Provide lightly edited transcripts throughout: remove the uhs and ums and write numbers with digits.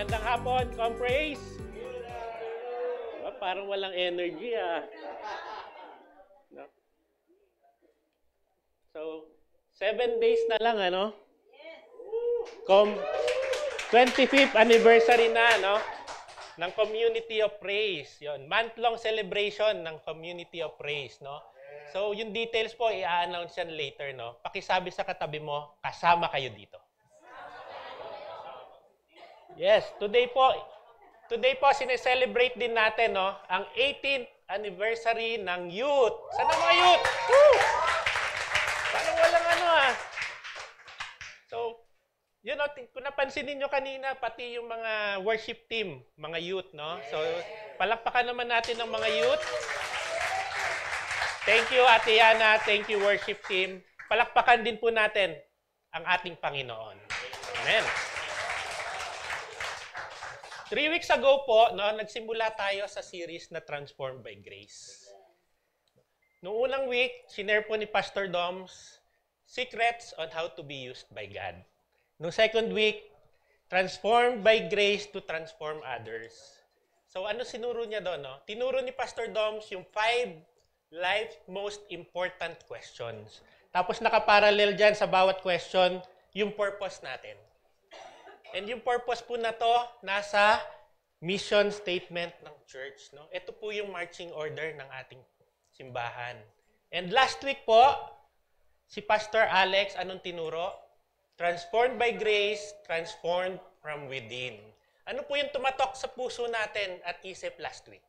Magandang hapon, Compraise! Parang walang energy No? So, 7 days na lang, 25th anniversary na, ng Community of Praise. Yon, month-long celebration ng Community of Praise, So, yung details po, i-announce yan later, Pakisabi sa katabi mo, kasama kayo dito. Yes, today po sineselebrate din natin, ang 18th anniversary ng youth. Sana mga youth? Woo! Parang walang So, kung napansin niyo kanina, pati yung mga worship team, mga youth, So, palakpakan naman natin ng mga youth. Thank you, Ate Yana. Thank you, worship team. Palakpakan din po natin ang ating Panginoon. Amen. 3 weeks ago po, nagsimula tayo sa series na Transformed by Grace. Noong unang week, sinare po ni Pastor Doms, Secrets on how to be used by God. Noong second week, Transformed by Grace to transform others. So ano sinuro niya doon? Tinuro ni Pastor Doms yung 5 life's most important questions. Tapos nakaparallel dyan sa bawat question, yung purpose natin. And yung purpose po na to, nasa mission statement ng church. Ito po yung marching order ng ating simbahan. And last week po, si Pastor Alex, anong tinuro? Transformed by grace, transformed from within. Ano po yung tumatok sa puso natin at isip last week?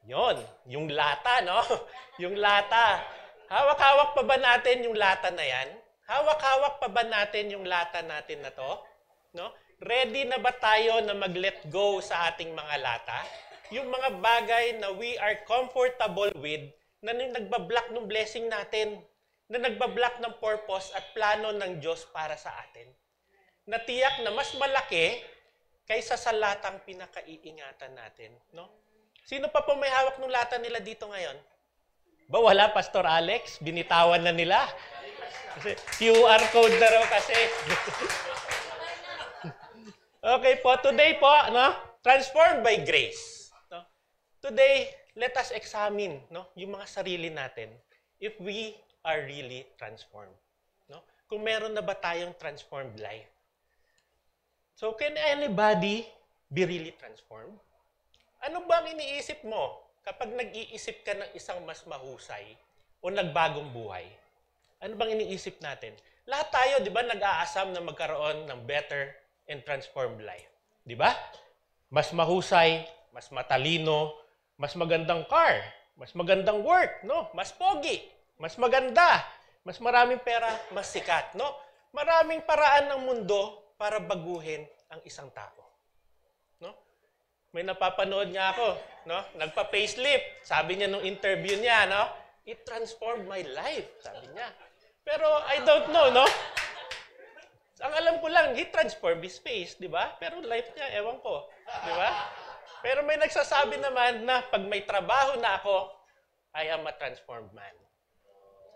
Yon, yung lata, Yung lata. Hawak-hawak pa ba natin yung lata na yan? Hawak-hawak pa ba natin yung lata natin na to? Ready na ba tayo na mag-let go sa ating mga lata? Yung mga bagay na we are comfortable with, na nagbablock ng blessing natin, na nagbablock ng purpose at plano ng Diyos para sa atin. Natiyak na mas malaki kaysa sa latang pinakaiingatan natin. Sino pa po may hawak ng lata nila dito ngayon? Wala, Pastor Alex? Binitawan na nila? Kasi QR code na raw kasi. Okay po, today po, transformed by grace. Today, let us examine, yung mga sarili natin if we are really transformed. Kung meron na ba tayong transformed life. So, can anybody be really transformed? Ano ba ang iniisip mo kapag nag-iisip ka ng isang mas mahusay o nagbagong buhay? Ano bang iniisip natin? Lahat tayo, di ba, nag-aasam na magkaroon ng better and transformed life. Di ba? Mas mahusay, mas matalino, mas magandang car, mas magandang work, mas pogi, mas maganda, mas maraming pera, mas sikat, Maraming paraan ng mundo para baguhin ang isang tao. May napapanood niya ako, Nagpa-facelift. Sabi niya nung interview niya, It transformed my life, sabi niya. Pero I don't know, Ang alam ko lang, he transformed his face, di ba? Pero life niya, ewan ko, di ba? Pero may nagsasabi naman na pag may trabaho na ako, I am a transformed man.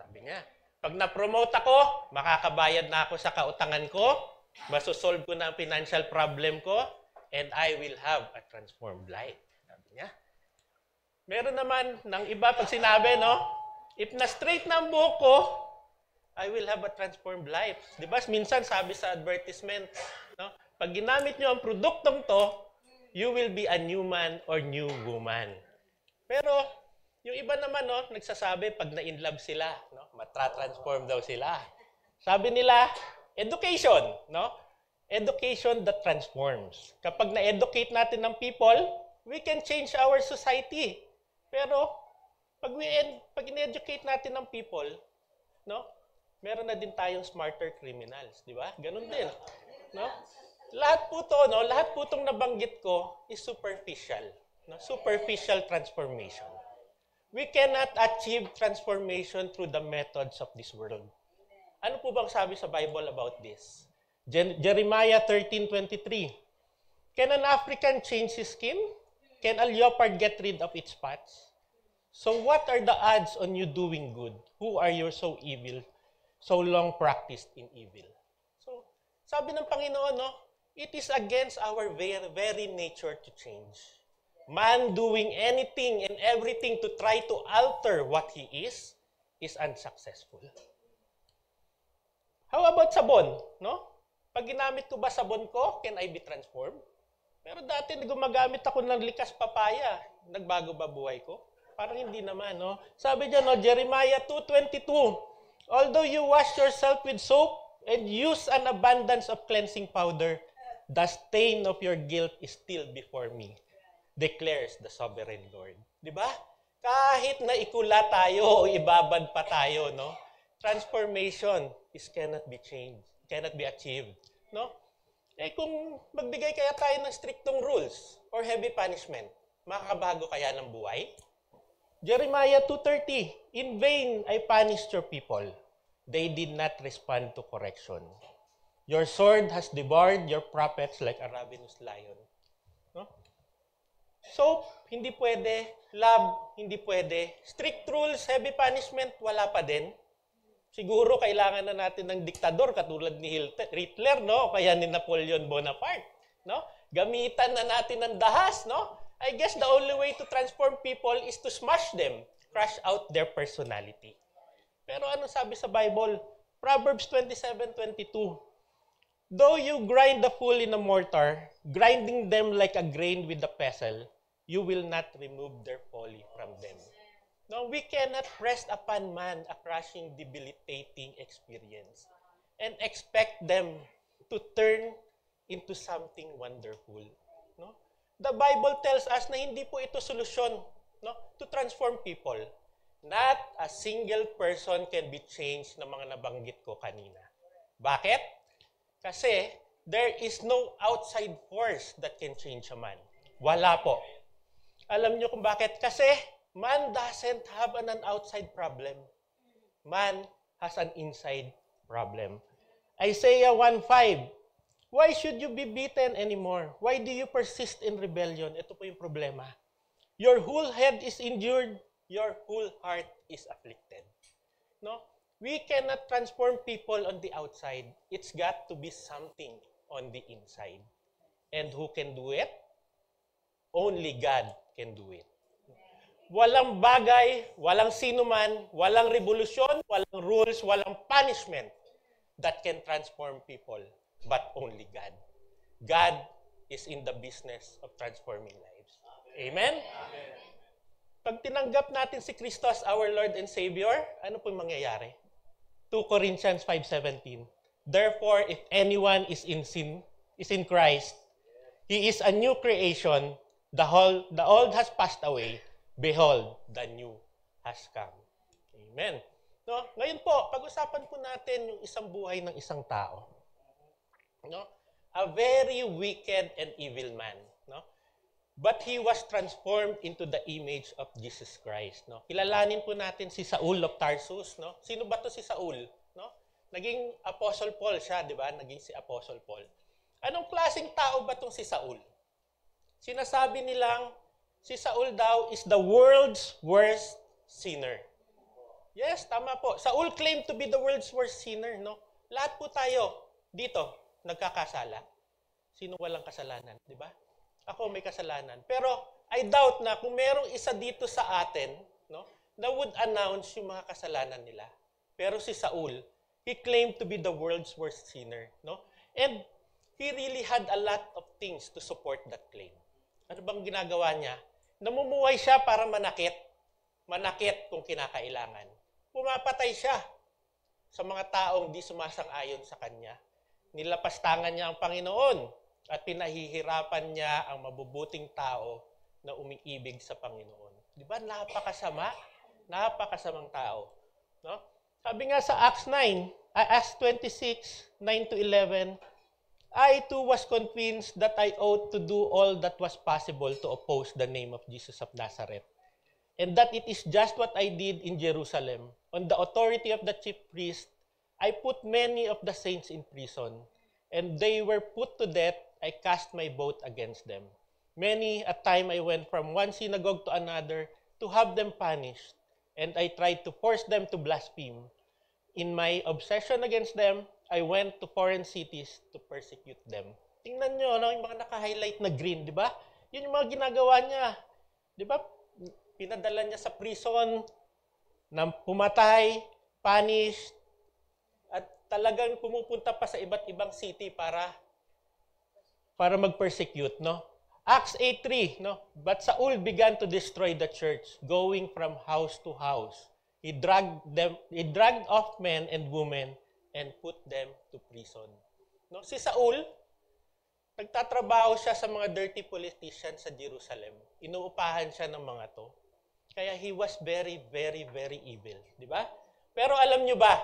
Sabi niya. Pag na-promote ako, makakabayad na ako sa kautangan ko, masosolve ko na ang financial problem ko, and I will have a transformed life. Sabi niya. Meron naman ng iba pag sinabi, if na-straight na ang buhok ko, I will have a transformed life. Di ba? Minsan sabi sa advertisement, pag ginamit nyo ang produktong to, you will be a new man or new woman. Pero, yung iba naman, nagsasabi pag na-inlove sila, matra-transform daw sila. Sabi nila, education, Education that transforms. Kapag na-educate natin ng people, we can change our society. Pero, pag in-educate natin ng people, meron na din tayong smarter criminals, di ba? Ganun din. Lahat po itong nabanggit ko is superficial. Superficial transformation. We cannot achieve transformation through the methods of this world. Ano po bang sabi sa Bible about this? Jeremiah 13:23. Can an African change his skin? Can a leopard get rid of its spots? So what are the odds on you doing good? Who are you so evil, so long practiced in evil? So, sabi ng Panginoon, It is against our very nature to change. Man doing anything and everything to try to alter what he is unsuccessful. How about sabon? No? Pag ginamit ko ba sabon ko, can I be transformed? Pero dati gumagamit ako ng likas papaya. Nagbago ba buhay ko? Parang hindi naman, no? Sabi diyan, no, Jeremiah 2:22, although you wash yourself with soap and use an abundance of cleansing powder, the stain of your guilt is still before me, declares the sovereign Lord. Di ba? Kahit na ikula tayo o ibabad pa tayo, no? Transformation cannot be changed, cannot be achieved, no? Eh kung magbigay kaya tayo ng strictong rules or heavy punishment, makakabago kaya ng buhay? Jeremiah 2:30, in vain I punished your people. They did not respond to correction. Your sword has devoured your prophets like a ravenous lion. No? So, hindi pwede. Love, hindi pwede. Strict rules, heavy punishment, wala pa din. Siguro kailangan na natin ng diktador katulad ni Hitler, no? Kaya ni Napoleon Bonaparte, no? Gamitan na natin ng dahas, no? I guess the only way to transform people is to smash them, crush out their personality. Pero ano sabi sa Bible? Proverbs 27:22. Though you grind the fool in a mortar, grinding them like a grain with a pestle, you will not remove their folly from them. No, we cannot press upon man a crushing, debilitating experience and expect them to turn into something wonderful. No? The Bible tells us na hindi po ito solusyon, no, to transform people. Not a single person can be changed na mga nabanggit ko kanina. Bakit? Kasi there is no outside force that can change a man. Wala po. Alam niyo kung bakit? Kasi man doesn't have an outside problem. Man has an inside problem. Isaiah 1:5. Why should you be beaten anymore? Why do you persist in rebellion? Ito po yung problema. Your whole head is injured. Your whole heart is afflicted. No? We cannot transform people on the outside. It's got to be something on the inside. And who can do it? Only God can do it. Walang bagay, walang sinuman, walang revolusyon, walang rules, walang punishment that can transform people, but only God. God is in the business of transforming lives. Amen? Amen. Pag tinanggap natin si Kristo as our Lord and Savior, ano po yung mangyayari? 2 Corinthians 5:17. Therefore, if anyone is in sin, is in Christ, he is a new creation. The old has passed away. Behold, the new has come. Amen. No? Ngayon po, pag-usapan po natin yung isang buhay ng isang tao. No? A very wicked and evil man. No? But he was transformed into the image of Jesus Christ. No? Kilalanin po natin si Saul of Tarsus. No? Sino ba to si Saul? No? Naging Apostle Paul siya, di ba? Naging si Apostle Paul. Anong klaseng tao ba tong si Saul? Sinasabi nilang si Saul daw is the world's worst sinner. Yes, tama po. Saul claimed to be the world's worst sinner. No? Lahat po tayo dito nagkakasala. Sino walang kasalanan, di ba? Ako may kasalanan. Pero I doubt na kung merong isa dito sa atin, no, na would announce yung mga kasalanan nila. Pero si Saul, he claimed to be the world's worst sinner, no? And he really had a lot of things to support that claim. Ano bang ginagawa niya? Namumuhay siya para manakit. Manakit kung kinakailangan. Pumapatay siya sa mga taong di sumasang-ayon sa kanya. Nilapastangan niya ang Panginoon at pinahihirapan niya ang mabubuting tao na umiibig sa Panginoon. Di ba? Napakasama. Napakasamang tao. No? Sabi nga sa Acts 26, 9-11, I too was convinced that I ought to do all that was possible to oppose the name of Jesus of Nazareth, and that it is just what I did in Jerusalem. On the authority of the chief priest, I put many of the saints in prison, and they were put to death. I cast my vote against them. Many a time I went from one synagogue to another to have them punished, and I tried to force them to blaspheme. In my obsession against them, I went to foreign cities to persecute them. Tingnan nyo, no, yung mga naka-highlight na green, di ba? Yun yung mga ginagawa niya. Di ba? Pinadala niya sa prison, na pumatay, punished, at talagang pumupunta pa sa iba't ibang city para mag-persecute, no? Acts 8:3, no? But Saul began to destroy the church, going from house to house. He dragged off men and women and put them to prison. No? Si Saul, nagtatrabaho siya sa mga dirty politicians sa Jerusalem. Inuupahan siya ng mga to. Kaya he was very, very, very evil. Di ba? Pero alam nyo ba,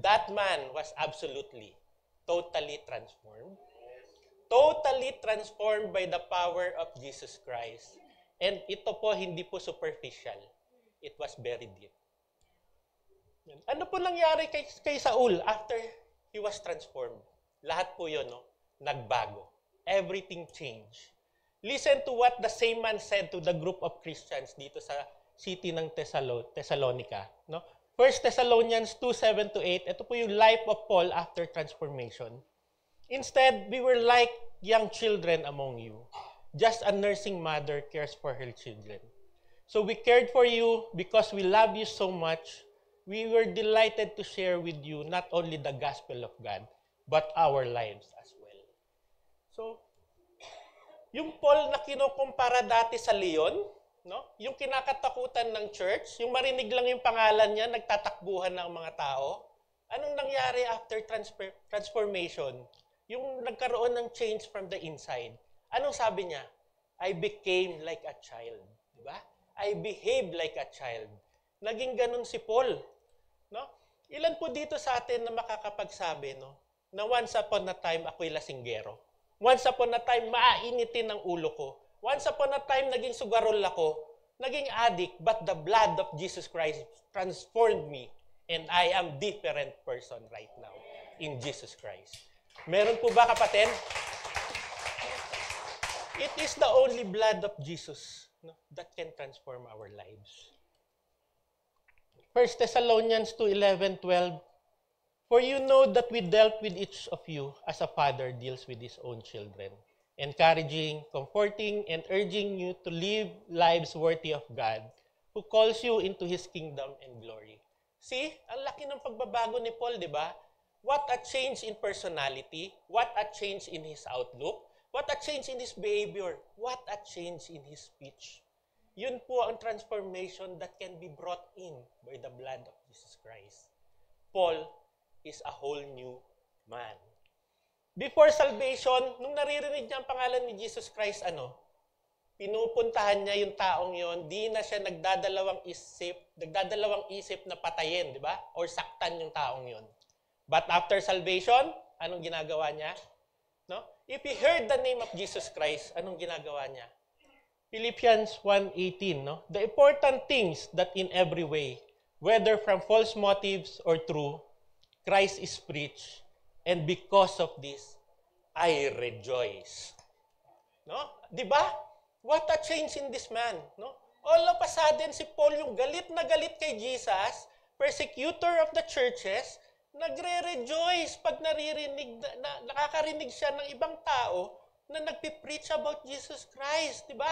that man was absolutely, totally transformed. Totally transformed by the power of Jesus Christ. And ito po, hindi po superficial. It was very deep. Ano po nangyari kay Saul after he was transformed? Lahat po yun, no? Nagbago. Everything changed. Listen to what the same man said to the group of Christians dito sa city ng Thessalonica. No? 1 Thessalonians 2:7-8, ito po yung life of Paul after transformation. Instead, we were like young children among you. Just a nursing mother cares for her children. So we cared for you because we love you so much. We were delighted to share with you not only the gospel of God, but our lives as well. So, yung Paul na kinukumpara dati sa leon, no? Yung kinakatakutan ng church, yung marinig lang yung pangalan niya, nagtatakbuhan ng mga tao. Anong nangyari after transformation? Yung nagkaroon ng change from the inside. Anong sabi niya? I became like a child. Diba? I behaved like a child. Naging ganun si Paul. No? Ilan po dito sa atin na makakapagsabi, no? Na once upon a time, ako'y lasinggero. Once upon a time, maainitin ang ulo ko. Once upon a time, naging sugarol ako. Naging addict, but the blood of Jesus Christ transformed me. And I am different person right now in Jesus Christ. Meron po ba, kapatid? It is the only blood of Jesus, no, that can transform our lives. 1 Thessalonians 2:11-12, for you know that we dealt with each of you as a father deals with his own children, encouraging, comforting, and urging you to live lives worthy of God, who calls you into His kingdom and glory. See, ang laki ng pagbabago ni Paul, di ba? What a change in personality, what a change in his outlook, what a change in his behavior, what a change in his speech. Yun po ang transformation that can be brought in by the blood of Jesus Christ. Paul is a whole new man. Before salvation, nung naririnig niya ang pangalan ni Jesus Christ, pinupuntahan niya yung taong yon, di na siya nagdadalawang isip na patayin, di ba? Or saktan yung taong yon. But after salvation, anong ginagawa niya? No? If he heard the name of Jesus Christ, anong ginagawa niya? Philippians 1:18, no? The important things that in every way, whether from false motives or true, Christ is preached, and because of this, I rejoice. No? 'Di ba? What a change in this man, no? All of a sudden si Paul yung galit na galit kay Jesus, persecutor of the churches, nagre-rejoice pag nakakarinig siya ng ibang tao na nagpipreach about Jesus Christ, di ba?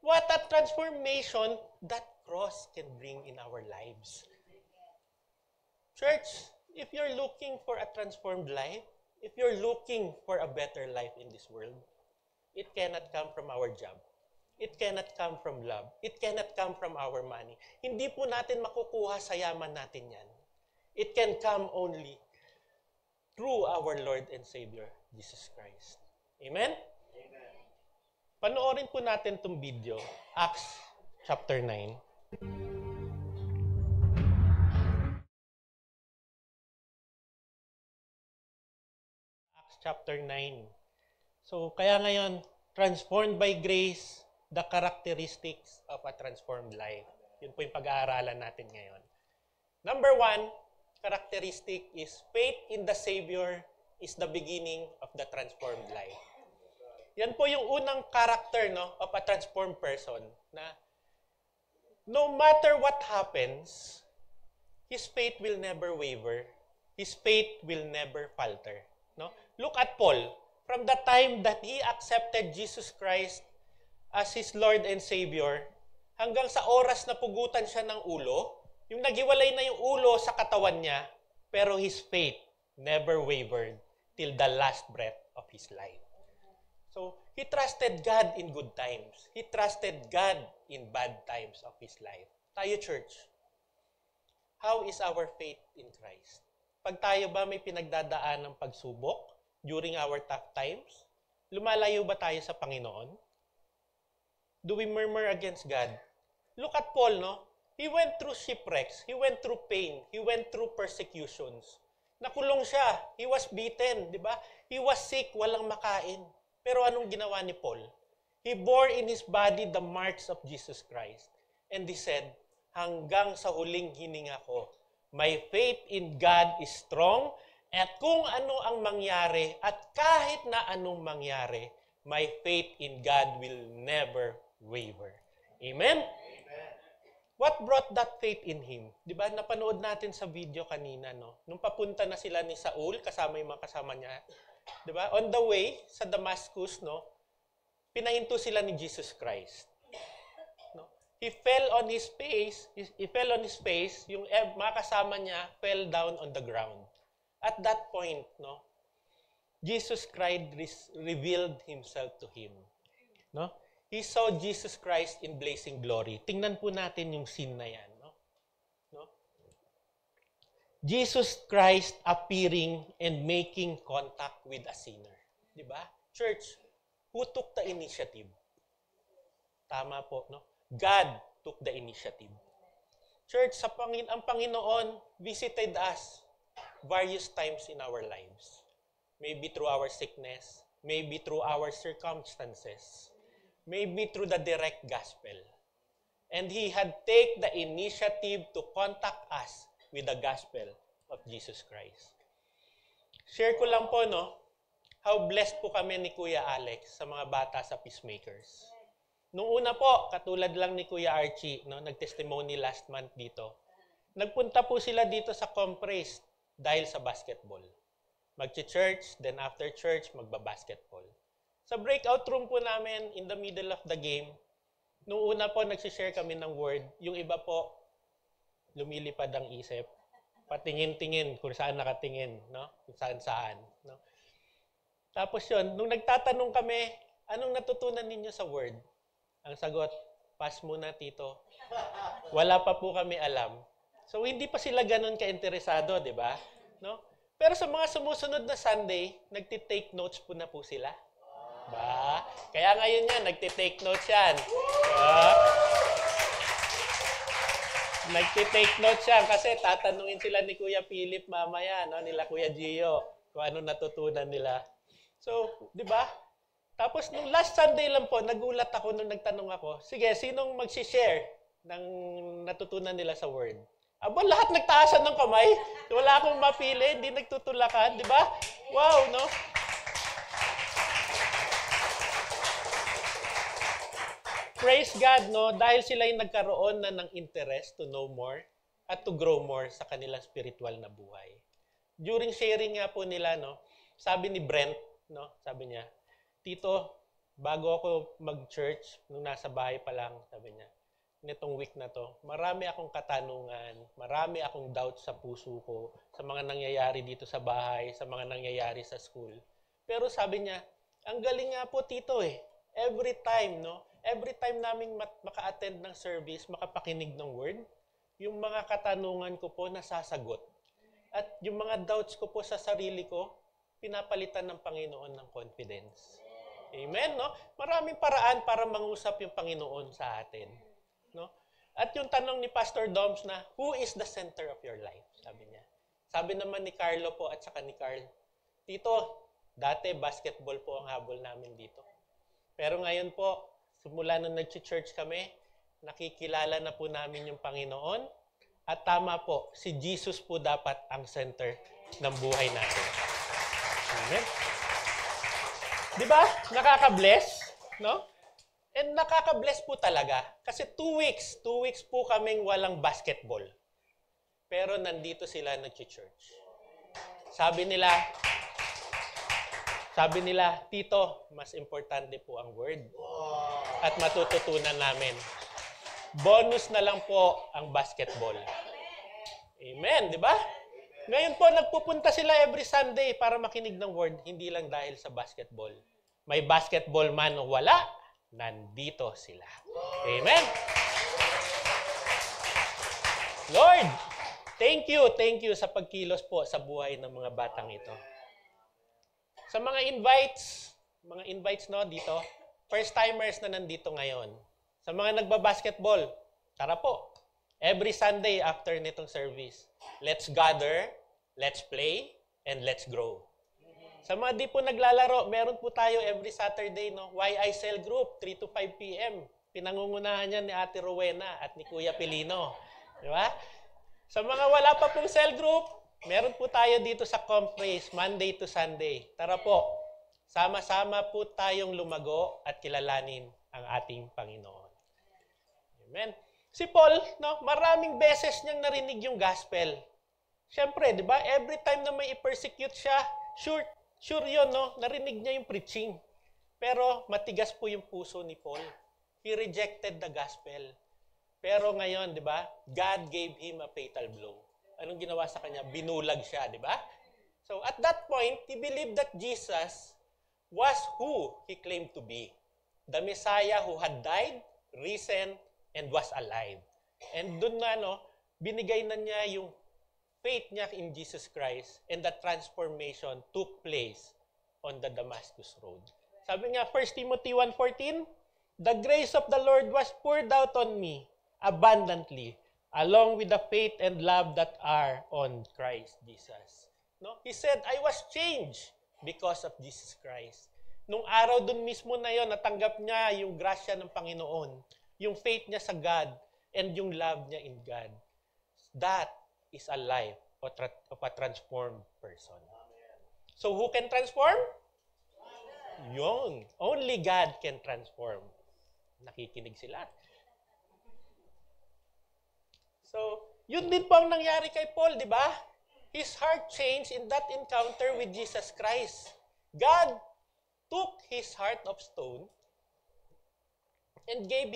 What a transformation that cross can bring in our lives. Church, if you're looking for a transformed life, if you're looking for a better life in this world, it cannot come from our job. It cannot come from love. It cannot come from our money. Hindi po natin makukuha sa yaman natin yan. It can come only through our Lord and Savior, Jesus Christ. Amen? Amen. Panoorin po natin itong video, Acts chapter 9. Acts chapter 9. So, kaya ngayon, transformed by grace, the characteristics of a transformed life. Yun po yung pag-aaralan natin ngayon. Number 1, characteristic is faith in the Savior is the beginning of the transformed life. Yan po yung unang character, no, of a transformed person, na no matter what happens, his faith will never waver. His faith will never falter. No? Look at Paul. from the time that he accepted Jesus Christ as his Lord and Savior, hanggang sa oras na pugutan siya ng ulo, yung naghiwalay na yung ulo sa katawan niya, pero his faith never wavered till the last breath of his life. So, he trusted God in good times. He trusted God in bad times of his life. Tayo, church, how is our faith in Christ? Pag tayo ba may pinagdadaan ng pagsubok during our tough times, lumalayo ba tayo sa Panginoon? Do we murmur against God? Look at Paul, no? He went through shipwrecks. He went through pain. He went through persecutions. Nakulong siya. He was beaten, di ba? He was sick, walang makain. Pero anong ginawa ni Paul? He bore in his body the marks of Jesus Christ. And he said, hanggang sa huling hininga ko, my faith in God is strong, at kung ano ang mangyari, at kahit na anong mangyari, my faith in God will never waver. Amen? What brought that faith in him? Di ba? Napanood natin sa video kanina, no? Nung papunta na sila ni Saul, kasama yung mga kasama niya, di ba? On the way sa Damascus, no? Pinahinto sila ni Jesus Christ. No? He fell on his face, yung mga kasama niya fell down on the ground. At that point, no? Jesus Christ revealed himself to him. No? He saw Jesus Christ in blazing glory. Tingnan po natin yung scene na yan. No? Jesus Christ appearing and making contact with a sinner. Di ba? Church, who took the initiative? Tama po, no? God took the initiative. Church, ang Panginoon visited us various times in our lives. Maybe through our sickness, maybe through our circumstances, maybe through the direct gospel. And he had take the initiative to contact us with the gospel of Jesus Christ. Share ko lang po, no, how blessed po kami ni Kuya Alex sa mga bata sa Peacemakers. Nung una po, katulad lang ni Kuya Archie, no, nag-testimony last month dito. Nagpunta po sila dito sa Compressed dahil sa basketball. Mag-church, then after church, magba-basketball. Sa breakout room po namin, in the middle of the game, nung una po, nagsishare kami ng word. Yung iba po, lumilipad ang isip. Patingin-tingin kung saan nakatingin, no? Kung saan-saan, no? Tapos yun, nung nagtatanong kami, anong natutunan ninyo sa word? Ang sagot, pass muna, tito. Wala pa po kami alam. So, hindi pa sila ganun ka-interesado, di ba? No? Pero sa mga sumusunod na Sunday, nagtitake notes po na po sila. Ba? Kaya ngayon yan, nagtitake notes yan. Nagtitake notes yan kasi tatanungin sila ni Kuya Philip mamaya, no? Nila Kuya Gio, kung ano natutunan nila. So, di ba? Tapos nung last Sunday lang po, nagulat ako nung nagtanong ako, sige, sinong mag-share ng natutunan nila sa word? Aba, lahat nagtaasan ng kamay. Wala akong mapili, hindi nagtutulakan, di ba? Wow, no? Praise God, no? Dahil sila yung nagkaroon na ng interest to know more at to grow more sa kanilang spiritual na buhay. During sharing nga po nila, no? Sabi ni Brent, no? Sabi niya, Tito, bago ako mag-church, nung nasa bahay pa lang, sabi niya, nitong week na to, marami akong katanungan, marami akong doubt sa puso ko, sa mga nangyayari dito sa bahay, sa mga nangyayari sa school. Pero sabi niya, ang galing nga po, Tito, eh. Every time, no? Every time naming maka-attend ng service, makapakinig ng word, yung mga katanungan ko po nasasagot. At yung mga doubts ko po sa sarili ko, pinapalitan ng Panginoon ng confidence. Amen, no? Maraming paraan para mangusap yung Panginoon sa atin. No? At yung tanong ni Pastor Doms na, who is the center of your life? Sabi niya. Sabi naman ni Carlo po at saka ni Carl, Tito, dati basketball po ang habol namin dito. Pero ngayon po, simula nung nag-church kami, nakikilala na po namin yung Panginoon. At tama po, si Jesus po dapat ang center ng buhay natin. Amen? Di ba? Nakaka-bless, no? And nakaka-bless po talaga. Kasi 2 weeks po kaming walang basketball. Pero nandito sila nag-church. Sabi nila, Sabi nila, Tito, mas importante po ang word. At matututunan namin. Bonus na lang po ang basketball. Amen, di ba? Ngayon po, nagpupunta sila every Sunday para makinig ng word, hindi lang dahil sa basketball. May basketball man o wala, nandito sila. Amen? Lord, thank you sa pagkilos po sa buhay ng mga batang ito. Sa mga invites no, dito, first-timers na nandito ngayon. Sa mga nagbabasketball, tara po. Every Sunday after nitong service, let's gather, let's play, and let's grow. Sa mga di po naglalaro, meron po tayo every Saturday, no? YICell Group, 3 to 5 p.m. Pinangungunahan niya ni Ate Rowena at ni Kuya Pilino. Di ba? Sa mga wala pa pong cell group, meron po tayo dito sa conference, Monday to Sunday. Tara po, sama-sama po tayong lumago at kilalanin ang ating Panginoon. Amen. Si Paul, no, maraming beses niyang narinig yung gospel. Siyempre, di ba, every time na may i-persecute siya, sure yun, no, narinig niya yung preaching. Pero matigas po yung puso ni Paul. He rejected the gospel. Pero ngayon, di ba, God gave him a fatal blow. Anong ginawa sa kanya? Binulag siya, di ba? So at that point, he believed that Jesus was who he claimed to be. The Messiah who had died, risen, and was alive. And dun na, no, binigay na niya yung faith niya in Jesus Christ, and that transformation took place on the Damascus Road. Sabi nga, 1 Timothy 1:14, the grace of the Lord was poured out on me abundantly, along with the faith and love that are on Christ Jesus. No? He said, I was changed because of Jesus Christ. Nung araw dun mismo na yon, natanggap niya yung grasya ng Panginoon, yung faith niya sa God, and yung love niya in God. That is a life of a transformed person. So who can transform? Yun. Only God can transform. Nakikinig sila. So, yun din po ang nangyari kay Paul, di ba? His heart changed in that encounter with Jesus Christ. God took his heart of stone and gave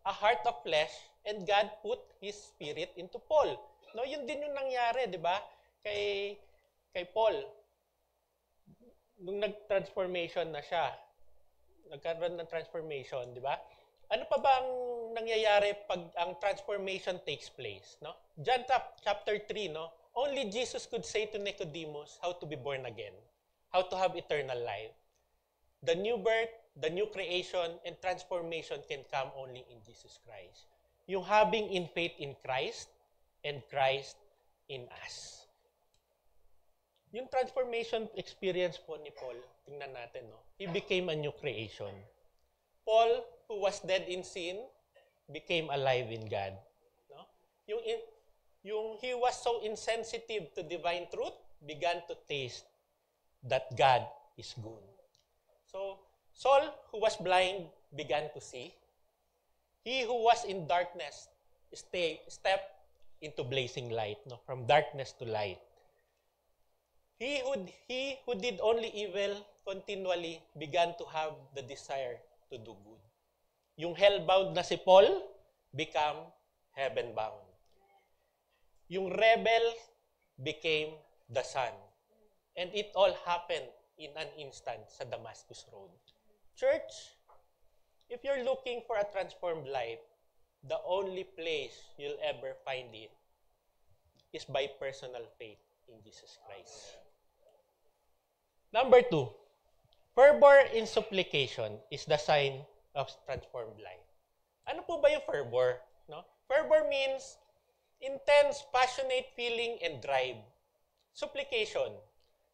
a heart of flesh, and God put His Spirit into Paul. No, yun din yung nangyari, di ba? Kay Paul. Nung nag-transformation na siya, nagkaroon ng transformation, di ba? Ano pa ba ang nangyayari pag ang transformation takes place, no? John chapter 3, no? Only Jesus could say to Nicodemus how to be born again, how to have eternal life. The new birth, the new creation, and transformation can come only in Jesus Christ. Yung having in faith in Christ and Christ in us. Yung transformation experience po ni Paul, tingnan natin, no? He became a new creation. Paul, who was dead in sin, became alive in God. No? Yung he was so insensitive to divine truth, began to taste that God is good. So, Saul, who was blind, began to see. He who was in darkness stepped into blazing light, no? From darkness to light. He who did only evil continually began to have the desire to do good. Yung hell-bound na si Paul became heaven-bound. Yung rebel became the son. And it all happened in an instant sa Damascus Road. Church, if you're looking for a transformed life, the only place you'll ever find it is by personal faith in Jesus Christ. Number 2, fervor in supplication is the sign of transformed life. Ano po ba yung fervor? No? Fervor means intense, passionate feeling and drive. Supplication.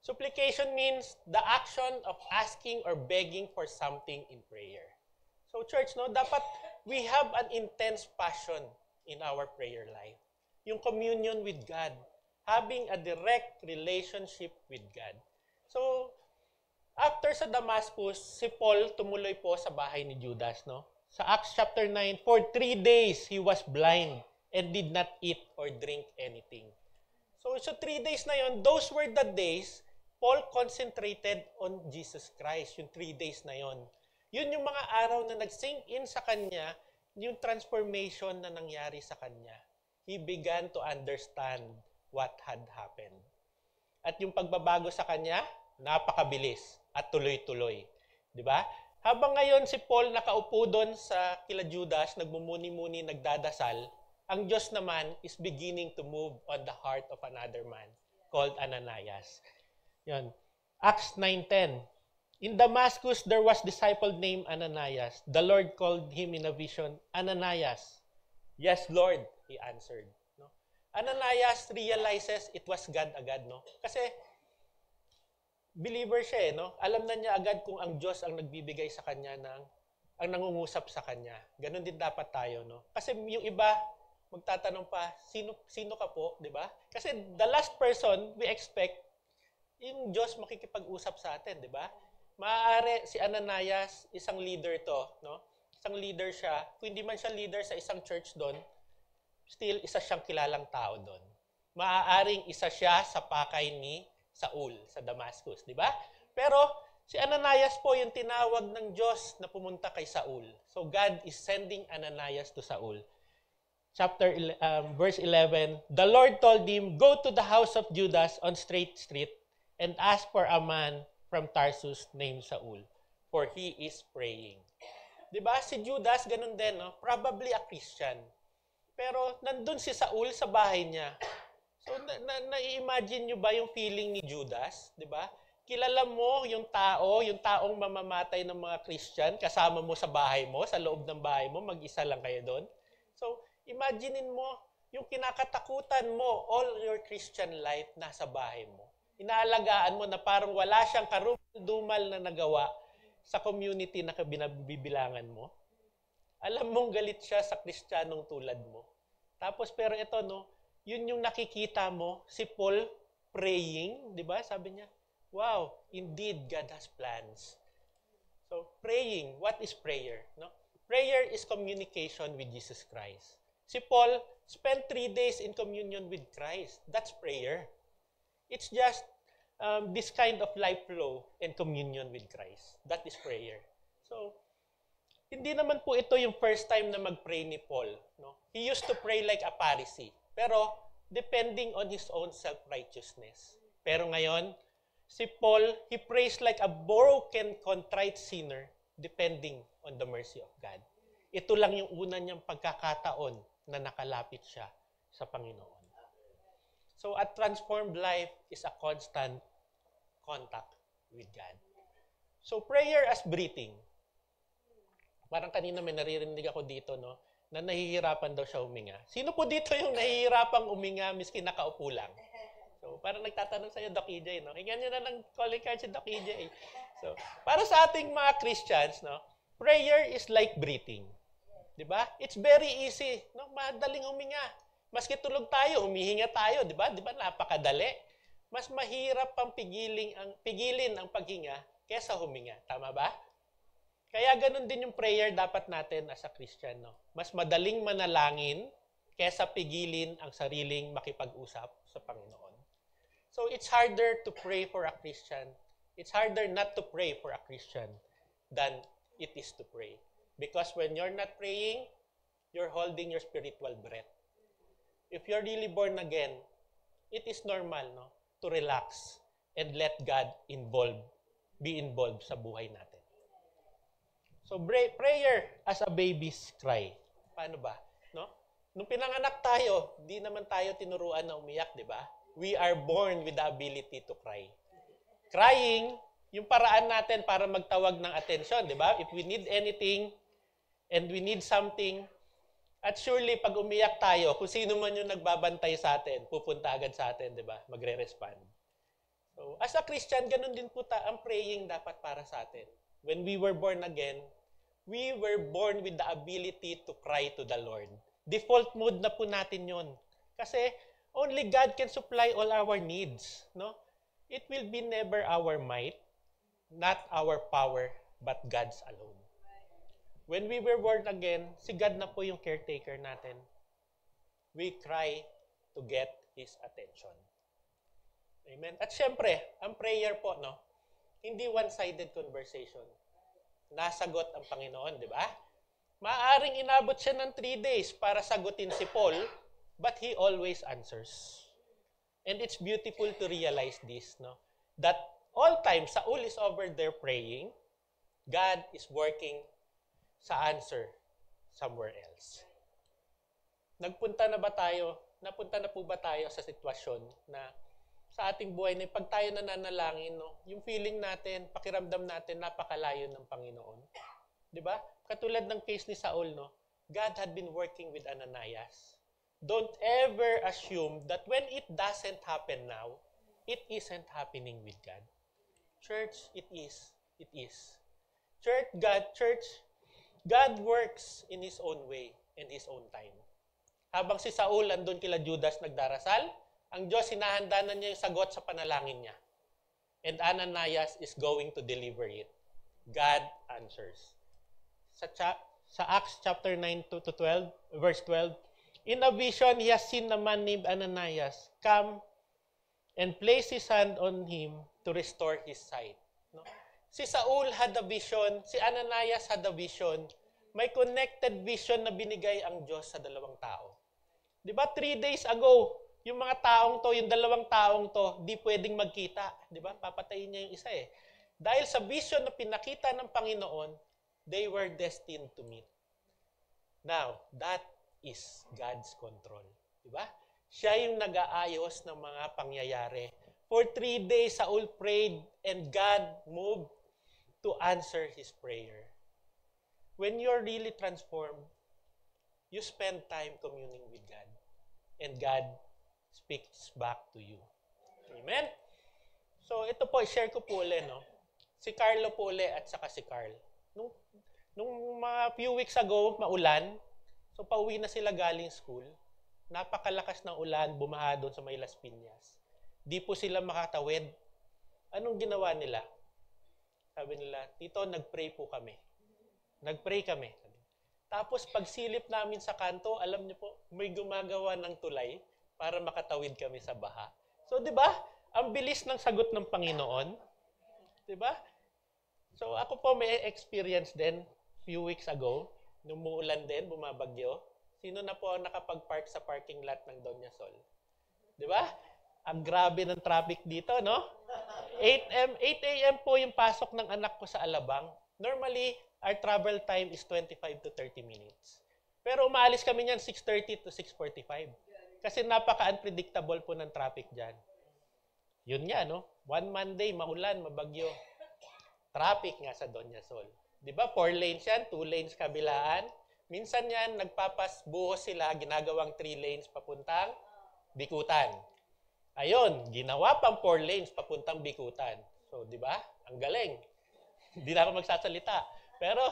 Supplication means the action of asking or begging for something in prayer. So church, no, dapat we have an intense passion in our prayer life. Yung communion with God. Having a direct relationship with God. So, after sa Damascus, si Paul tumuloy po sa bahay ni Judas, no? Sa Acts chapter 9, for 3 days he was blind and did not eat or drink anything. So 3 days na yon, those were the days Paul concentrated on Jesus Christ, yung 3 days na yon. Yun yung mga araw na nag-sink in sa kanya, yung transformation na nangyari sa kanya. He began to understand what had happened. At yung pagbabago sa kanya, napakabilis at tuloy-tuloy. Di ba? Habang ngayon si Paul nakaupo doon sa kila Judas, nagmumuni-muni, nagdadasal, ang Diyos naman is beginning to move on the heart of another man called Ananias. Yan. Acts 9:10. In Damascus, there was disciple named Ananias. The Lord called him in a vision, Ananias. Yes, Lord, he answered. No? Ananias realizes it was God agad. No? Kasi believer siya. No? Alam na niya agad kung ang Diyos ang nagbibigay sa kanya ang nangungusap sa kanya. Ganon din dapat tayo. No? Kasi yung iba, magtatanong pa, sino ka po? Di ba? Kasi the last person we expect, yung Diyos makikipag-usap sa atin, di ba? Maaari si Ananias, isang leader to, no? Isang leader siya. Kung hindi man siya leader sa isang church doon, still isa siyang kilalang tao doon. Maaaring isa siya sa pakay ni Saul sa Damascus, di ba? Pero si Ananias po yung tinawag ng Diyos na pumunta kay Saul. So God is sending Ananias to Saul. Verse 11, the Lord told him, go to the house of Judas on Straight Street and ask for a man from Tarsus named Saul, for he is praying. Diba? Si Judas, ganun din, no? Probably a Christian. Pero nandun si Saul sa bahay niya. So, na-imagine nyo ba yung feeling ni Judas? Diba? Kilala mo yung taong mamamatay ng mga Christian, kasama mo sa bahay mo, sa loob ng bahay mo, mag-isa lang kayo doon. So, imaginein mo yung kinakatakutan mo, all your Christian life nasa bahay mo. Inaalagaan mo na parang wala siyang karumal-dumal na nagawa sa community na binabibilangan mo. Alam mong galit siya sa Kristiyanong tulad mo. Tapos pero ito, no, yun yung nakikita mo, si Paul praying, di ba? Sabi niya, wow, indeed God has plans. So praying, what is prayer? No? Prayer is communication with Jesus Christ. Si Paul spent 3 days in communion with Christ. That's prayer. It's just this kind of life flow and communion with Christ. That is prayer. So, hindi naman po ito yung first time na mag-pray ni Paul. No? He used to pray like a Pharisee. Pero, depending on his own self-righteousness. Pero ngayon, si Paul, he prays like a broken, contrite sinner depending on the mercy of God. Ito lang yung una niyang pagkakataon na nakalapit siya sa Panginoon. So, a transformed life is a constant contact with God. So, prayer as breathing. Parang kanina may naririnig ako dito, no, na nahihirapan daw siya huminga. Sino po dito yung nahihirapang huminga miski nakaupo lang? So, parang nagtatanong sa'yo, Doc EJ, no? Hingan nyo na ng calling card si Doc EJ. So, para sa ating mga Christians, no, prayer is like breathing. Diba? It's very easy. No? Madaling huminga. Maski tulog tayo, humihinga tayo, di ba? Di ba napakadali? Mas mahirap pang pigilin ang paghinga kaysa huminga. Tama ba? Kaya ganun din yung prayer dapat natin as a Christian. No? Mas madaling manalangin kaysa pigilin ang sariling makipag-usap sa Panginoon. So it's harder to pray for a Christian. It's harder not to pray for a Christian than it is to pray. Because when you're not praying, you're holding your spiritual breath. If you're really born again, it is normal, no, to relax and let God be involved sa buhay natin. So prayer as a baby's cry. Paano ba? No? Nung pinanganak tayo, di naman tayo tinuruan na umiyak, di ba? We are born with the ability to cry. Crying, yung paraan natin para magtawag ng atensyon, di ba? If we need anything and we need something, at surely, pag umiyak tayo, kung sino man yung nagbabantay sa atin, pupunta agad sa atin, di ba? Magre-respond. So, as a Christian, ganun din po ang praying dapat para sa atin. When we were born again, we were born with the ability to cry to the Lord. Default mode na po natin yon. Kasi, only God can supply all our needs. No? It will be never our might, not our power, but God's alone. When we were born again, si God na po yung caretaker natin. We cry to get His attention. Amen? At syempre, ang prayer po, no? Hindi one-sided conversation. Nasagot ang Panginoon, di ba? Maaring inabot siya ng 3 days para sagutin si Paul, but he always answers. And it's beautiful to realize this, no? That all times, Saul is over there praying, God is working sa answer somewhere else. Napunta na po ba tayo sa sitwasyon na sa ating buhay na pag tayo nananalangin, no, yung feeling natin, pakiramdam natin, napakalayo ng Panginoon. Di ba? Katulad ng case ni Saul, no, God had been working with Ananias. Don't ever assume that when it doesn't happen now, it isn't happening with God. Church, it is. It is. Church, God works in His own way and His own time. Habang si Saul andun kila Judas nagdarasal, ang Diyos hinahanda na niya yung sagot sa panalangin niya. And Ananias is going to deliver it. God answers. Sa Acts chapter 9 to 12, verse 12, in a vision, he has seen a man named Ananias come and place his hand on him to restore his sight. No? Si Saul had a vision, si Ananias had a vision. May connected vision na binigay ang Diyos sa dalawang tao. Di ba 3 days ago, yung mga taong to, yung dalawang taong to, di pwedeng magkita. Di ba? Papatayin niya yung isa eh. Dahil sa vision na pinakita ng Panginoon, they were destined to meet. Now, that is God's control. Di ba? Siya yung nag-aayos ng mga pangyayari. For 3 days, Saul prayed and God moved to answer his prayer. When you're really transformed, you spend time communing with God. And God speaks back to you. Amen? So, ito po, share ko po ulit, no? Si Carlo po ulit at saka si Carl. Nung mga few weeks ago, maulan. So, pauwi na sila galing school. Napakalakas ng ulan, bumaha doon sa may Las Piñas. Di po sila makatawid. Anong ginawa nila? Sabi nila, Tito, nag-pray po kami. Nag-pray kami. Tapos pagsilip namin sa kanto, alam niyo po, may gumagawa ng tulay para makatawid kami sa baha. So, di ba? Ang bilis ng sagot ng Panginoon. Di ba? So, ako po may experience din few weeks ago, nung muulan din, bumabagyo. Sino na po ang nakapag-park sa parking lot ng Doña Sol? Di ba? Ang grabe ng traffic dito, no? 8 a.m. po yung pasok ng anak ko sa Alabang. Normally, our travel time is 25 to 30 minutes. Pero umaalis kami niyan 6:30 to 6:45. Kasi napaka-unpredictable po ng traffic dyan. Yun nga, no? One Monday, maulan, mabagyo. Traffic nga sa Doña Sol. Di ba? 4 lanes yan, 2 lanes kabilaan. Minsan yan, nagpapasbuhos sila, ginagawang 3 lanes papuntang Bikutan. Ayun, ginawa pang 4 lanes papuntang Bikutan. So, di ba? Ang galing. Hindi na ako magsasalita. Pero,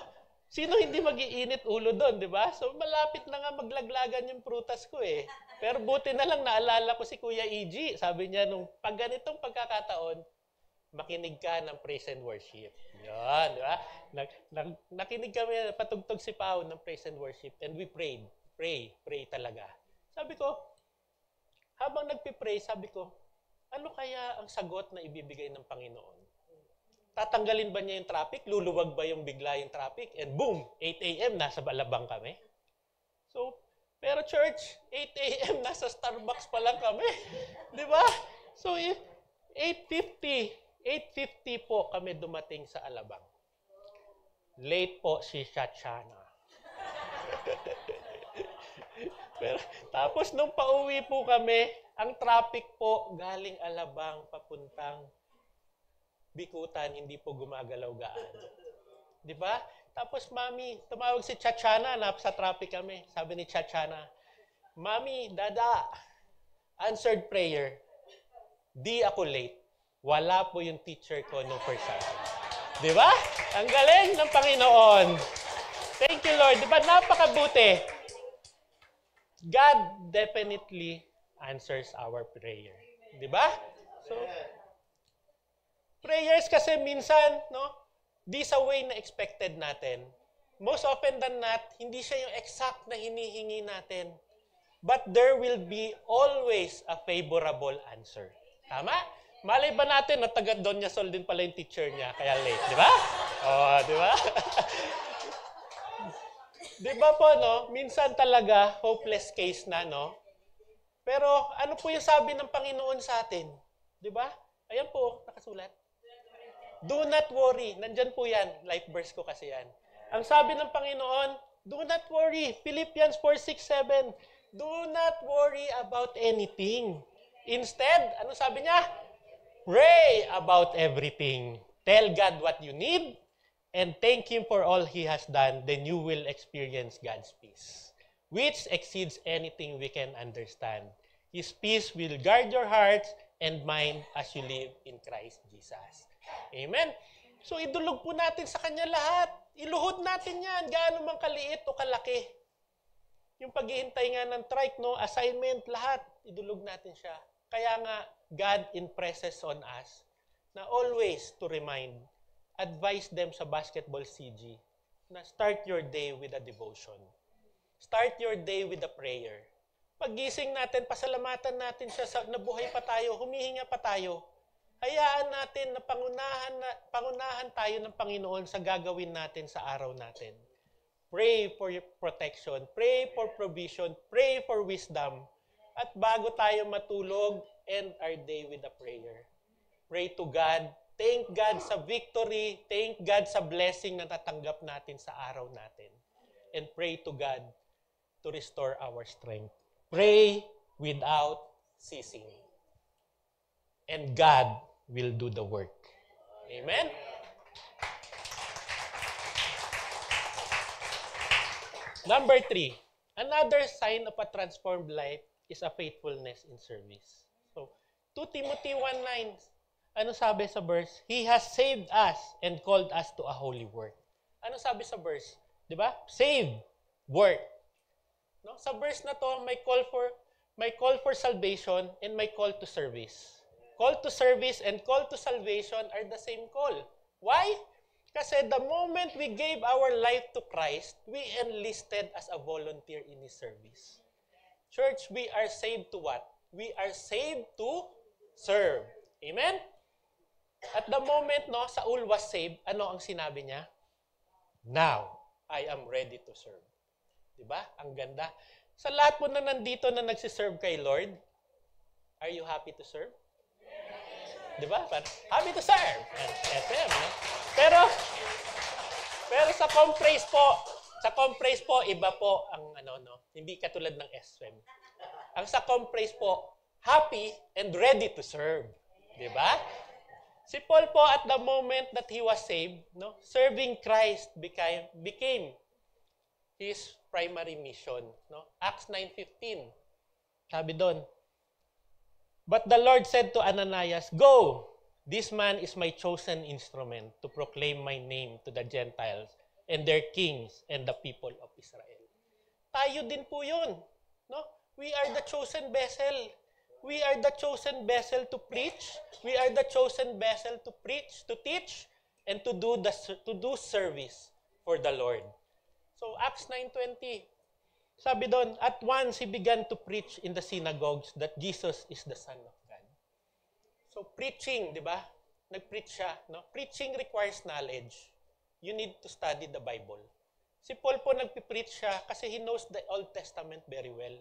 sino hindi mag-iinit ulo doon, di ba? So, malapit na nga maglaglagan yung prutas ko eh. Pero buti na lang naalala ko si Kuya E.G. Sabi niya, nung pag ganitong pagkakataon, makinig ka ng praise and worship. Yan, di ba? Nakinig kami, patugtog si Pao ng praise and worship. And we prayed. Pray talaga. Sabi ko, habang nagpipray, sabi ko, ano kaya ang sagot na ibibigay ng Panginoon? Tatanggalin ba niya yung traffic? Luluwag ba yung bigla yung traffic? And boom, 8 a.m. nasa Alabang kami. So, pero church, 8 a.m. nasa Starbucks pa lang kami. Di ba? So, 8:50 po kami dumating sa Alabang. Late po si Chachana. Pero, tapos nung pauwi po kami, ang traffic po galing Alabang papuntang Bikutan, hindi po gumagalaw-gaan. Di ba? Tapos, Mami, tumawag si Chachana, sa traffic kami. Sabi ni Chachana, Mami, Dada, answered prayer. Di ako late. Wala po yung teacher ko nung first Sunday. Di ba? Ang galing ng Panginoon. Thank you, Lord. Di ba? Napakabuti. God definitely answers our prayer. Di ba? So, prayers kasi minsan, no, di sa way na expected natin. Most often than not, hindi siya yung exact na hinihingi natin. But there will be always a favorable answer. Tama? Malay ba natin na taga Doña Sol din pala yung teacher niya, kaya late, di ba? Oh, di ba? Di ba po, no? Minsan talaga, hopeless case na, no? Pero ano po yung sabi ng Panginoon sa atin? Di ba? Ayan po, nakasulat. Do not worry. Nandyan po yan. Life verse ko kasi yan. Ang sabi ng Panginoon, do not worry. Philippians 4:6-7. Do not worry about anything. Instead, ano sabi niya? Pray about everything. Tell God what you need and thank Him for all He has done. Then you will experience God's peace, which exceeds anything we can understand. His peace will guard your hearts and mind as you live in Christ Jesus. Amen? So idulog po natin sa Kanya lahat. Iluhod natin yan, gaano man kaliit o kalaki. Yung paghihintay nga ng trike, no, assignment, lahat, idulog natin siya. Kaya nga, God impresses on us na always to remind, advise them sa basketball CG na start your day with a devotion. Start your day with a prayer. Paggising natin, pasalamatan natin siya sa nabuhay pa tayo, humihinga pa tayo. Hayaan natin na pangunahan tayo ng Panginoon sa gagawin natin sa araw natin. Pray for your protection, pray for provision, pray for wisdom. At bago tayo matulog, end our day with a prayer. Pray to God, thank God sa victory, thank God sa blessing na tatanggap natin sa araw natin. And pray to God to restore our strength. Pray without ceasing. And God will do the work. Amen? Number 3, another sign of a transformed life is a faithfulness in service. So, 2 Timothy 1:9, ano sabi sa verse? He has saved us and called us to a holy work. Ano sabi sa verse? Di ba? Save, work. No? Sa verse na to, may call for salvation and may call to service. Call to service and call to salvation are the same call. Why? Kasi the moment we gave our life to Christ, we enlisted as a volunteer in His service. Church, we are saved to what? We are saved to serve. Amen? At the moment, no, Saul was saved, ano ang sinabi niya? Now, I am ready to serve. Diba? Ang ganda. Sa lahat po na nandito na nagsiserve kay Lord, are you happy to serve? Diba? Happy to serve. SM, no? Pero sa Compraise po, iba po ang hindi katulad ng SM. Ang sa Compraise po, happy and ready to serve. Diba? Si Paul po at the moment that he was saved, no, serving Christ became his primary mission, no? Acts 9:15. Sabi doon, but the Lord said to Ananias, go, this man is my chosen instrument to proclaim my name to the Gentiles and their kings and the people of Israel. Tayo din po yun. No? We are the chosen vessel. We are the chosen vessel to preach. We are the chosen vessel to preach, to teach, and to do service for the Lord. So Acts 9:20, sabi doon, at once he began to preach in the synagogues that Jesus is the Son of God. So preaching, di ba? Nag-preach siya. No? Preaching requires knowledge. You need to study the Bible. Si Paul po nagpipreach siya kasi he knows the Old Testament very well.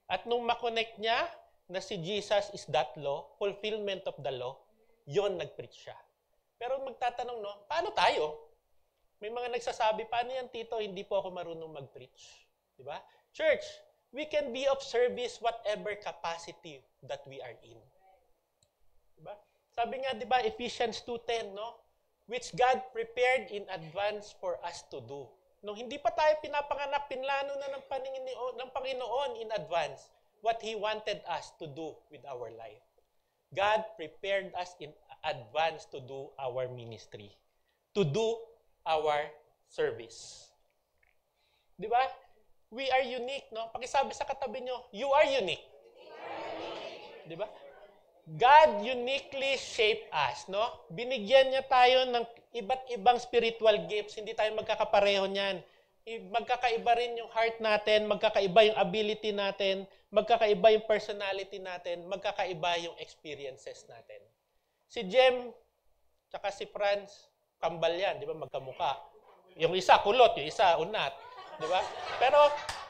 At nung makonect niya na si Jesus is that law, fulfillment of the law, yon nag-preach siya. Pero magtatanong, no, paano tayo? May mga nagsasabi, paano yan, Tito? Hindi po ako marunong mag-preach. Di ba? Church, we can be of service whatever capacity that we are in. Diba? Sabi nga, di ba, Ephesians 2:10, no? Which God prepared in advance for us to do. Nung hindi pa tayo pinapanganak, pinlano na ng Panginoon in advance what He wanted us to do with our life. God prepared us in advance to do our ministry, to do our service. Di ba? We are unique, no? Pakisabi sa katabi nyo, you are unique. Di ba? God uniquely shaped us, no? Binigyan niya tayo ng iba't ibang spiritual gifts. Hindi tayo magkakapareho niyan. Magkakaiba rin yung heart natin, magkakaiba yung ability natin, magkakaiba yung personality natin, magkakaiba yung experiences natin. Si Jem, tsaka si Franz, kambal yan, di ba? Magkamuka. Yung isa kulot, yung isa unat. Di ba? Pero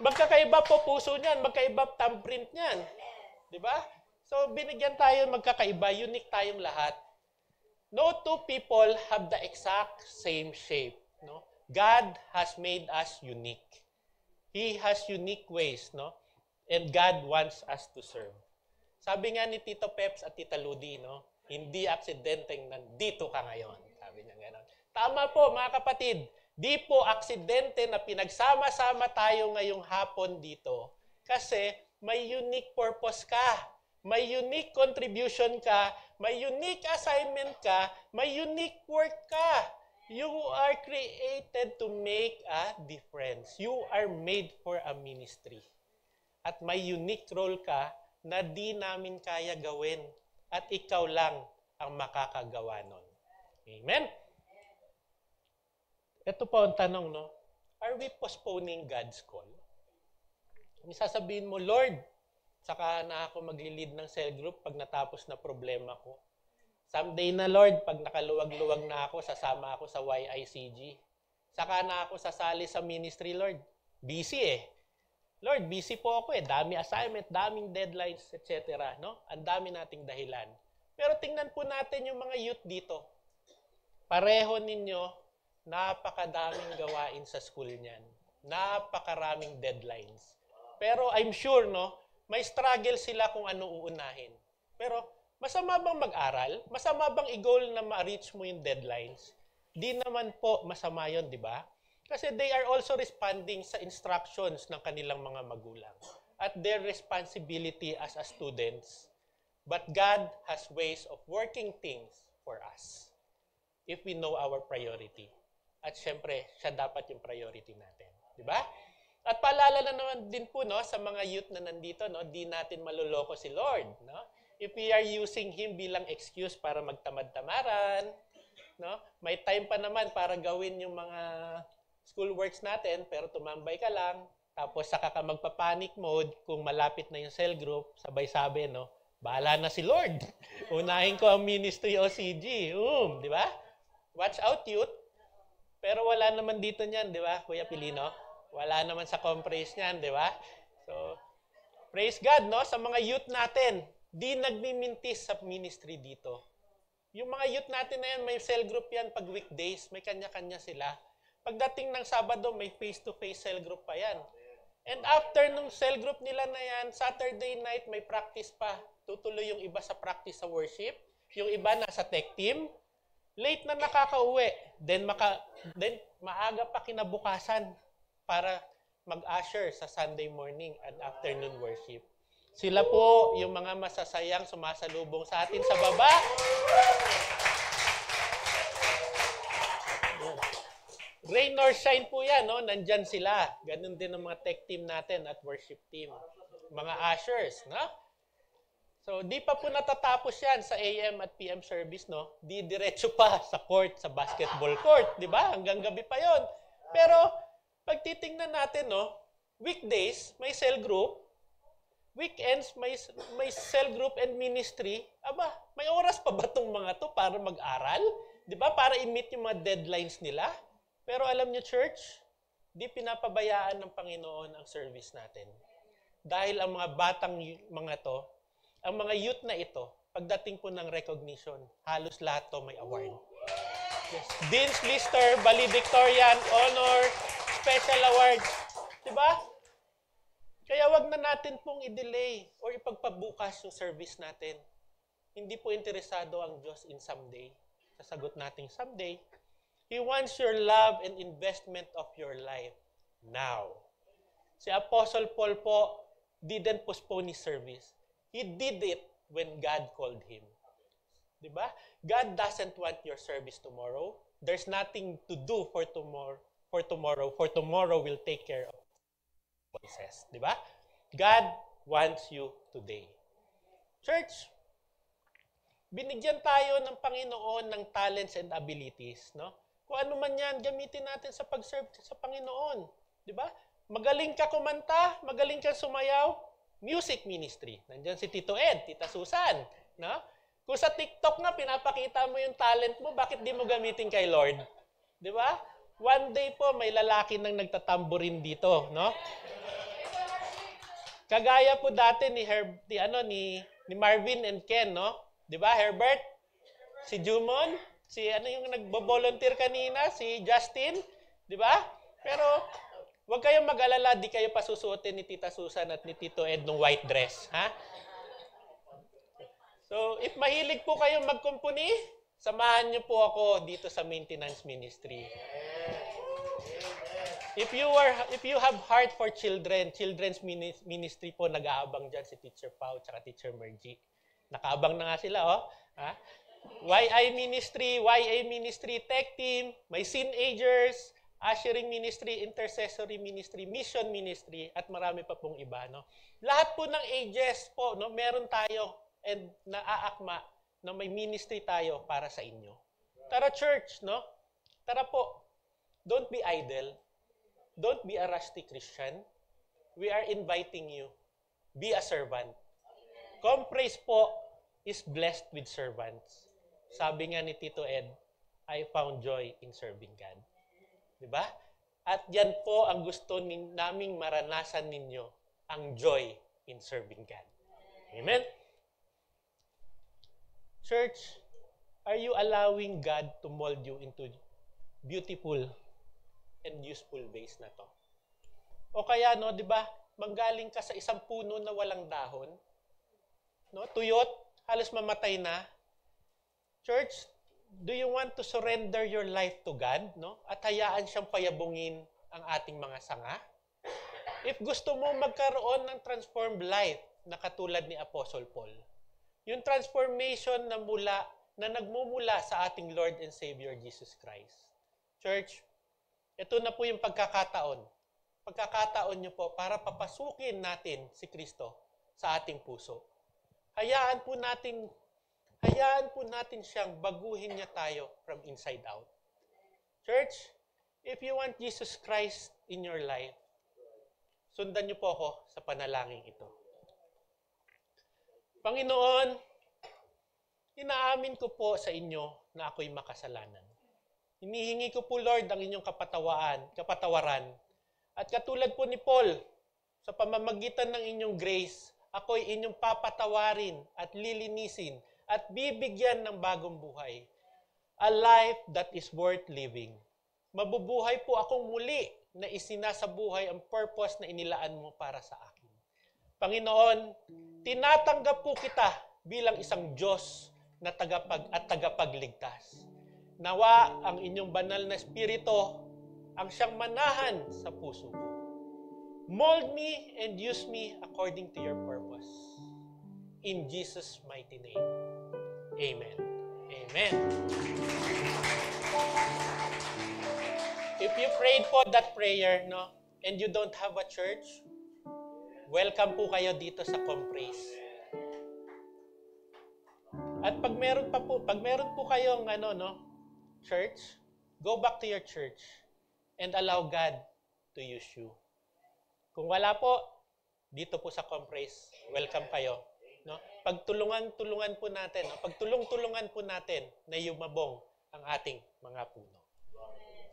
magkakaiba po puso niyan, magkaiba thumbprint niyan. Di ba? So binigyan tayo magkakaiba, unique tayong lahat. No two people have the exact same shape. No? God has made us unique. He has unique ways, no? And God wants us to serve. Sabi nga ni Tito Peps at Tita Ludi, no? Hindi aksidenteng nandito ka ngayon. Sabi niya gano'n. Tama po, mga kapatid. Di po aksidente na pinagsama-sama tayo ngayong hapon dito. Kasi may unique purpose ka. May unique contribution ka. May unique assignment ka. May unique work ka. You are created to make a difference. You are made for a ministry. At may unique role ka na di namin kaya gawin. At ikaw lang ang makakagawa nun. Amen? Ito po ang tanong, no? Are we postponing God's call? Kung sasabihin mo, Lord, saka na ako magli-lead ng cell group pag natapos na problema ko. Someday na, Lord, pag nakaluwag-luwag na ako, sasama ako sa YICG. Saka na ako sasali sa ministry, Lord. Busy eh. Lord, busy po ako eh. Dami assignment, daming deadlines, etc. No? Ang dami nating dahilan. Pero tingnan po natin yung mga youth dito. Pareho ninyo, napakadaming gawain sa school niyan. Napakaraming deadlines. Pero I'm sure, no, may struggle sila kung ano uunahin. Pero masama bang mag-aral? Masama bang i-goal na ma-reach mo yung deadlines? Di naman po masama yun, di ba? Kasi they are also responding sa instructions ng kanilang mga magulang at their responsibility as a students. But God has ways of working things for us if we know our priority. At syempre, siya dapat yung priority natin. Di ba? At paalala na naman din po, no, sa mga youth na nandito, no, di natin maluloko si Lord. No? If we are using Him bilang excuse para magtamad-tamaran, no, may time pa naman para gawin yung mga school works natin, pero tumambay ka lang, tapos saka ka magpa-panic mode kung malapit na yung cell group, sabay sabi, no, bahala na si Lord. Unahin ko ang ministry o CG. Di ba? Watch out, youth. Pero wala naman dito niyan, di ba, Kuya Pilino? Wala naman sa comprise niyan, di ba? So, praise God, no? Sa mga youth natin, di nagmimintis sa ministry dito. Yung mga youth natin na yan, may cell group yan pag weekdays, may kanya-kanya sila. Pagdating ng Sabado, may face-to-face cell group pa yan. And after nung cell group nila na yan, Saturday night, may practice pa. Tutuloy yung iba sa practice sa worship, yung iba nasa tech team, late na nakakauwi, then maaga pa kinabukasan para mag-usher sa Sunday morning and afternoon worship. Sila po yung mga masasayang sumasalubong sa atin sa baba. Rain or shine po yan, no? Nandyan sila. Ganun din ang mga tech team natin at worship team. Mga ushers, no? So, di pa po natatapos yan sa AM at PM service, no? Di diretso pa sa court, sa basketball court, di ba? Hanggang gabi pa yon. Pero, pag titingnan natin, no? Weekdays, may cell group. Weekends, may cell group and ministry. Aba, may oras pa ba itong mga to para mag-aral? Di ba? Para i-meet yung mga deadlines nila. Pero alam niyo, church, di pinapabayaan ng Panginoon ang service natin. Dahil ang mga batang mga to, ang mga youth na ito, pagdating po ng recognition, halos lahat to may award. Yes. Dean's Lister, Valedictorian, Honor, Special Award. Diba? Kaya wag na natin pong i-delay or ipagpabukas yung service natin. Hindi po interesado ang Diyos in someday. Sasagot natin someday. He wants your love and investment of your life now. Si Apostle Paul po didn't postpone his service. He did it when God called him. Diba? God doesn't want your service tomorrow. There's nothing to do for tomorrow. For tomorrow will take care of what he says. Diba? God wants you today. Church, binigyan tayo ng Panginoon ng talents and abilities, no? Kung ano man yan, gamitin natin sa pag-serve sa Panginoon. Diba? Magaling ka kumanta, magaling ka sumayaw, music ministry. Nandiyan si Tito Ed, Tita Susan. No? Kung sa TikTok nga, pinapakita mo yung talent mo, bakit di mo gamitin kay Lord? Di ba? One day po, may lalaki nang nagtatamburin dito, no? Kagaya po dati ni Marvin and Ken, no? Di ba, Herbert? Si Jumon? Si yung nagbo-volunteer kanina? Si Justin? Di ba? Pero, huwag kayong mag-alala, di kayo pasusuotin ni Tita Susan at ni Tito Ed ng white dress, ha? So, if mahilig po kayong magkumpuni, samahan niyo po ako dito sa maintenance ministry. If you have heart for children's ministry po, nag-aabang dyan si Teacher Pau at Teacher Mergy. Nakaabang na nga sila, oh. Ha? YA Ministry, Tech Team, may Teenagers, Ushering Ministry, Intercessory Ministry, Mission Ministry, at marami pa pong iba, no? Lahat po ng ages po, no, meron tayo and naaakma na may ministry tayo para sa inyo. Tara church, no? Tara po. Don't be idle. Don't be a rusty Christian. We are inviting you. Be a servant. Comprise po is blessed with servants. Sabi nga ni Tito Ed, I found joy in serving God. Diba? At yan po ang gusto naming maranasan ninyo, ang joy in serving God. Amen? Church, are you allowing God to mold you into beautiful and useful ways na to? O kaya, no, di ba, manggaling ka sa isang puno na walang dahon, no, tuyot, halos mamatay na. Church, do you want to surrender your life to God, no? At hayaan siyang payabungin ang ating mga sanga? If gusto mo magkaroon ng transformed life na katulad ni Apostle Paul, yung transformation na nagmumula sa ating Lord and Savior Jesus Christ. Church, ito na po yung pagkakataon. Pagkakataon nyo po para papasukin natin si Kristo sa ating puso. Hayaan po natin siyang baguhin niya tayo from inside out. Church, if you want Jesus Christ in your life, sundan niyo po ako sa panalangin ito. Panginoon, inaamin ko po sa inyo na ako'y makasalanan. Hinihingi ko po, Lord, ang inyong kapatawaran. At katulad po ni Paul, sa pamamagitan ng inyong grace, ako'y inyong papatawarin at lilinisin at bibigyan ng bagong buhay. A life that is worth living. Mabubuhay po akong muli na isinasabuhay ang purpose na inilaan mo para sa akin. Panginoon, tinatanggap po kita bilang isang Diyos na tagapagligtas. Nawa ang inyong banal na espiritu ang siyang manahan sa puso ko. Mold me and use me according to your purpose. In Jesus' mighty name. Amen. Amen. If you prayed for that prayer, no, and you don't have a church, welcome po kayo dito sa Comprise. At pag meron po kayong church, go back to your church and allow God to use you. Kung wala po, dito po sa Comprise, welcome kayo. No? Pagtulungan po natin, no? Pagtulong-tulungan po natin na yumabong ang ating mga puno.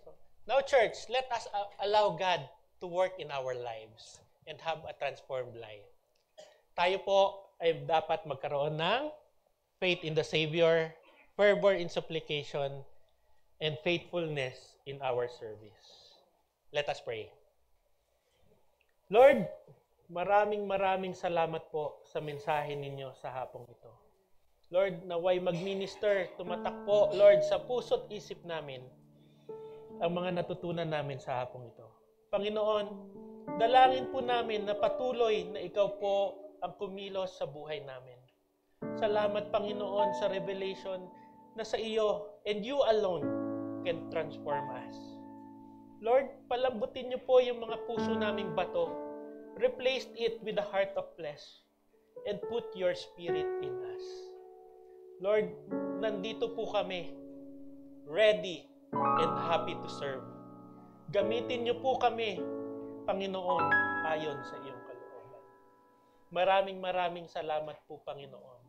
So, now church, let us allow God to work in our lives and have a transformed life. Tayo po ay dapat magkaroon ng faith in the Savior, fervor in supplication, and faithfulness in our service. Let us pray. Lord, maraming salamat po sa mensahe ninyo sa hapong ito. Lord, naway mag-minister, tumatak po, Lord, sa puso't isip namin ang mga natutunan namin sa hapong ito. Panginoon, dalangin po namin na patuloy na ikaw po ang kumilos sa buhay namin. Salamat, Panginoon, sa revelation na sa iyo and you alone can transform us. Lord, palambutin niyo po yung mga puso naming bato. Replace it with a heart of flesh and put your spirit in us. Lord, nandito po kami, ready and happy to serve. Gamitin niyo po kami, Panginoon, ayon sa iyong kalooban. Maraming salamat po, Panginoon.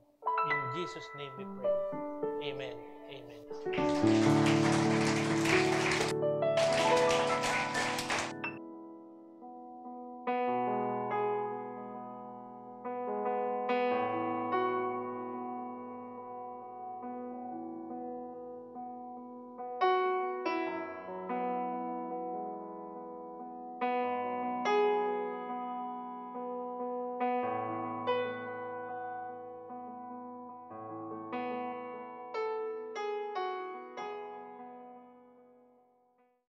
In Jesus' name we pray. Amen. Amen.